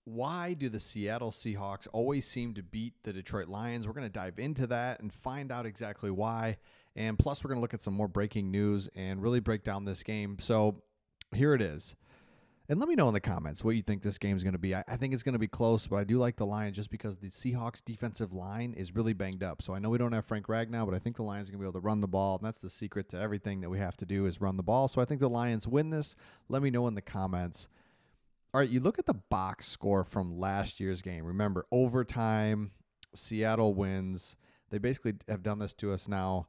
why do the Seattle Seahawks always seem to beat the Detroit Lions? We're going to dive into that and find out exactly why. And plus, we're going to look at some more breaking news and really break down this game. So here it is. And let me know in the comments what you think this game is going to be. I think it's going to be close, but I do like the Lions just because the Seahawks defensive line is really banged up. So I know we don't have Frank Ragnow, but I think the Lions are going to be able to run the ball. And that's the secret to everything that we have to do is run the ball. So I think the Lions win this. Let me know in the comments. All right, you look at the box score from last year's game. Remember, overtime, Seattle wins. They basically have done this to us now.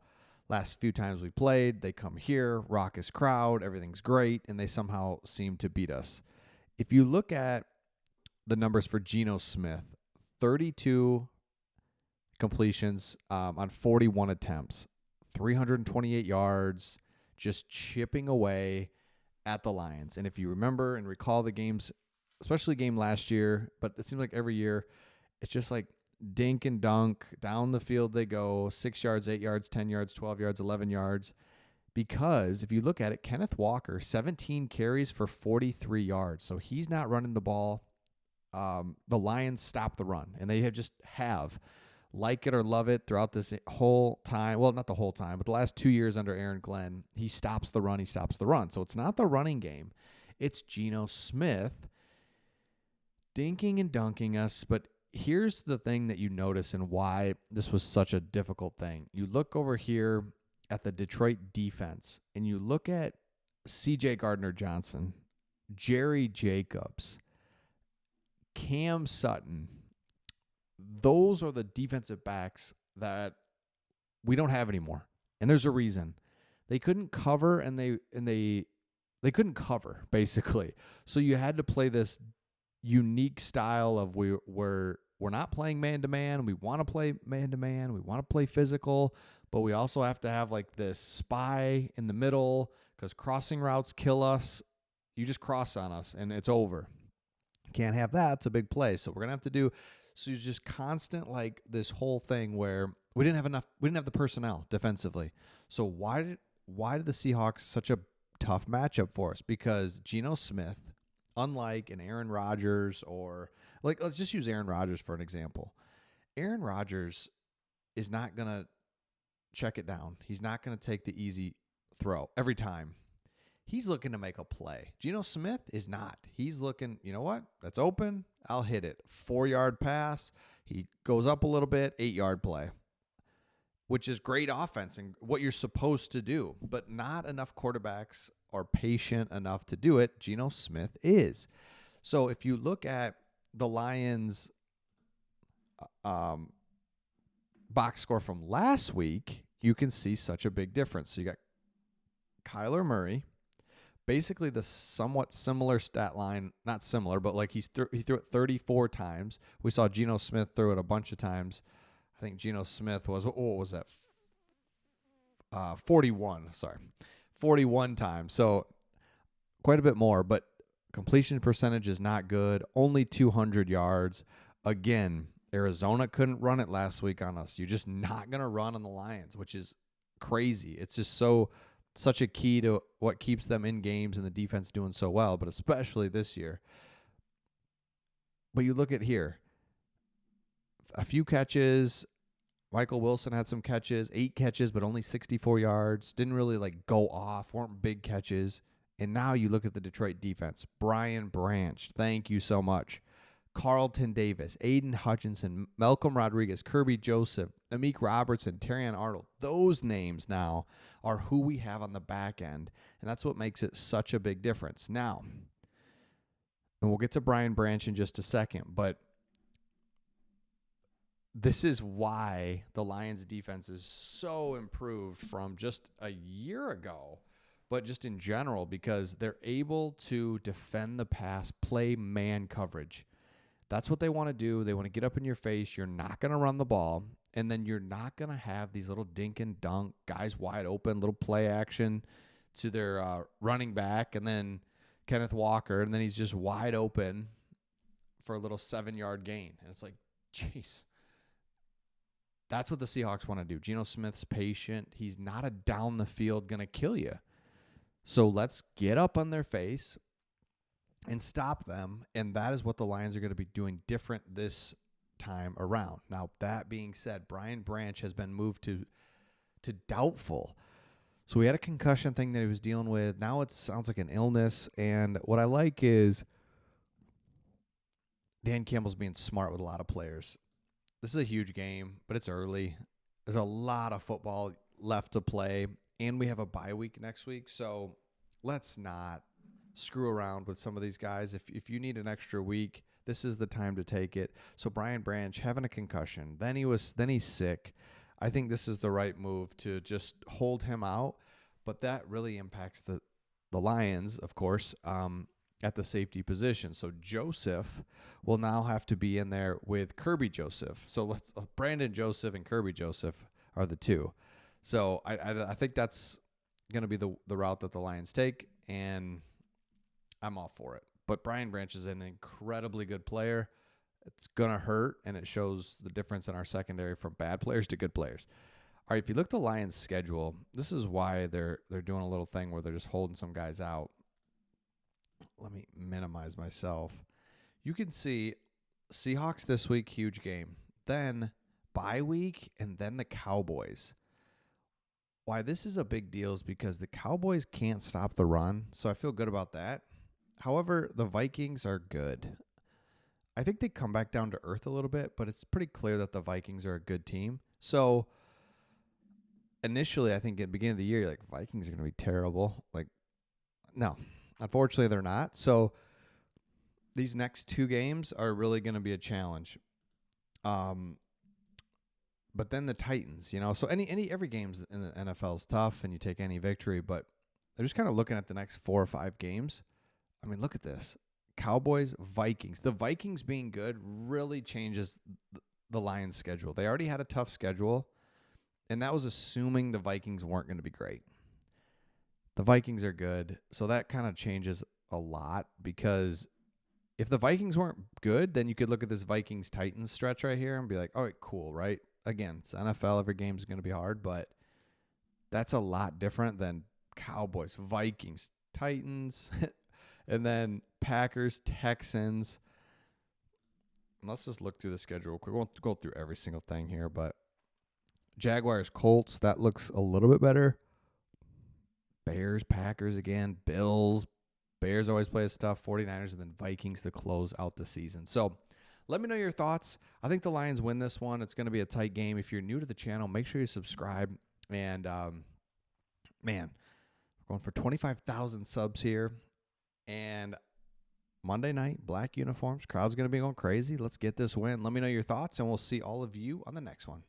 Last few times we played, they come here, raucous crowd, everything's great, and they somehow seem to beat us. If you look at the numbers for Geno Smith, 32 completions on 41 attempts, 328 yards, just chipping away at the Lions. And if you remember and recall the games, especially the game last year, but it seems like every year, it's just like dink and dunk, down the field they go, 6 yards, 8 yards, 10 yards, 12 yards, 11 yards. Because if you look at it, Kenneth Walker, 17 carries for 43 yards. So he's not running the ball. The Lions stop the run, and they have, like it or love it, throughout this whole time. Well, not the whole time, but the last 2 years under Aaron Glenn, he stops the run. So it's not the running game. It's Geno Smith dinking and dunking us, but here's the thing that you notice and why this was such a difficult thing. You look over here at the Detroit defense, and you look at C.J. Gardner-Johnson, Jerry Jacobs, Cam Sutton. Those are the defensive backs that we don't have anymore, and there's a reason. They couldn't cover, and they couldn't cover basically. So you had to play this unique style of we're not playing man-to-man. We want to play man-to-man. We want to play physical, but we also have to have like this spy in the middle because crossing routes kill us. You just cross on us, and it's over. Can't have that. It's a big play. So we're going to have to do – so it's just constant like this whole thing where we didn't have the personnel defensively. So why did the Seahawks such a tough matchup for us? Because Geno Smith, unlike an Aaron Rodgers or – like, let's just use Aaron Rodgers for an example. Aaron Rodgers is not going to check it down. He's not going to take the easy throw every time. He's looking to make a play. Geno Smith is not. He's looking, you know what? That's open. I'll hit it. 4-yard pass. He goes up a little bit, 8-yard play, which is great offense and what you're supposed to do. But not enough quarterbacks are patient enough to do it. Geno Smith is. So if you look at the Lions box score from last week, you can see such a big difference. So you got Kyler Murray, basically the somewhat similar stat line, not similar, but like he threw it 34 times. We saw Geno Smith throw it a bunch of times. I think Geno Smith was, what was that? 41 times. So quite a bit more, but completion percentage is not good. Only 200 yards. Again, Arizona couldn't run it last week on us. You're just not going to run on the Lions, which is crazy. It's just such a key to what keeps them in games and the defense doing so well, but especially this year. But you look at here, a few catches. Michael Wilson had some catches, 8 catches, but only 64 yards. Didn't really like go off, weren't big catches. And now you look at the Detroit defense. Brian Branch, thank you so much. Carlton Davis, Aiden Hutchinson, Malcolm Rodriguez, Kirby Joseph, Amik Robertson, Terrion Arnold. Those names now are who we have on the back end, and that's what makes it such a big difference. Now, and we'll get to Brian Branch in just a second, but this is why the Lions defense is so improved from just a year ago, but just in general, because they're able to defend the pass, play man coverage. That's what they want to do. They want to get up in your face. You're not going to run the ball, and then you're not going to have these little dink and dunk, guys wide open, little play action to their running back, and then Kenneth Walker, and then he's just wide open for a little 7-yard gain. And it's like, jeez. That's what the Seahawks want to do. Geno Smith's patient. He's not a down the field going to kill you. So let's get up on their face. and stop them. And that is what the Lions are going to be doing different this time around. Now, that being said, Brian Branch has been moved to doubtful. So we had a concussion thing that he was dealing with. Now it sounds like an illness. And what I like is Dan Campbell's being smart with a lot of players. This is a huge game, but it's early. There's a lot of football left to play, and we have a bye week next week. So let's not screw around with some of these guys. If you need an extra week, this is the time to take it. So Brian Branch having a concussion, then he's sick. I think this is the right move to just hold him out, but that really impacts the Lions, of course, at the safety position. So Joseph will now have to be in there with Kirby Joseph. So Brandon Joseph and Kirby Joseph are the two. So I think that's going to be the route that the Lions take, and I'm all for it. But Brian Branch is an incredibly good player. It's going to hurt, and it shows the difference in our secondary from bad players to good players. All right, if you look at the Lions' schedule, this is why they're doing a little thing where they're just holding some guys out. Let me minimize myself. You can see Seahawks this week, huge game. Then bye week, and then the Cowboys. Why this is a big deal is because the Cowboys can't stop the run, so I feel good about that. However, the Vikings are good. I think they come back down to earth a little bit, but it's pretty clear that the Vikings are a good team. So initially, I think at the beginning of the year, you're like, Vikings are going to be terrible. Like, no, unfortunately, they're not. So these next two games are really going to be a challenge. But then the Titans, so every game's in the NFL is tough, and you take any victory. But they're just kind of looking at the next 4 or 5 games. I mean, look at this. Cowboys, Vikings. The Vikings being good really changes the Lions' schedule. They already had a tough schedule, and that was assuming the Vikings weren't going to be great. The Vikings are good, so that kind of changes a lot, because if the Vikings weren't good, then you could look at this Vikings-Titans stretch right here and be like, all right, cool, right? Again, it's NFL. Every game is going to be hard, but that's a lot different than Cowboys, Vikings, Titans, and then Packers, Texans. And let's just look through the schedule real quick. We won't go through every single thing here, but Jaguars, Colts, that looks a little bit better. Bears, Packers again, Bills. Bears always play us tough. 49ers, and then Vikings to close out the season. So let me know your thoughts. I think the Lions win this one. It's going to be a tight game. If you're new to the channel, make sure you subscribe. And, man, we're going for 25,000 subs here. And Monday night, black uniforms. Crowd's going to be going crazy. Let's get this win. Let me know your thoughts, and we'll see all of you on the next one.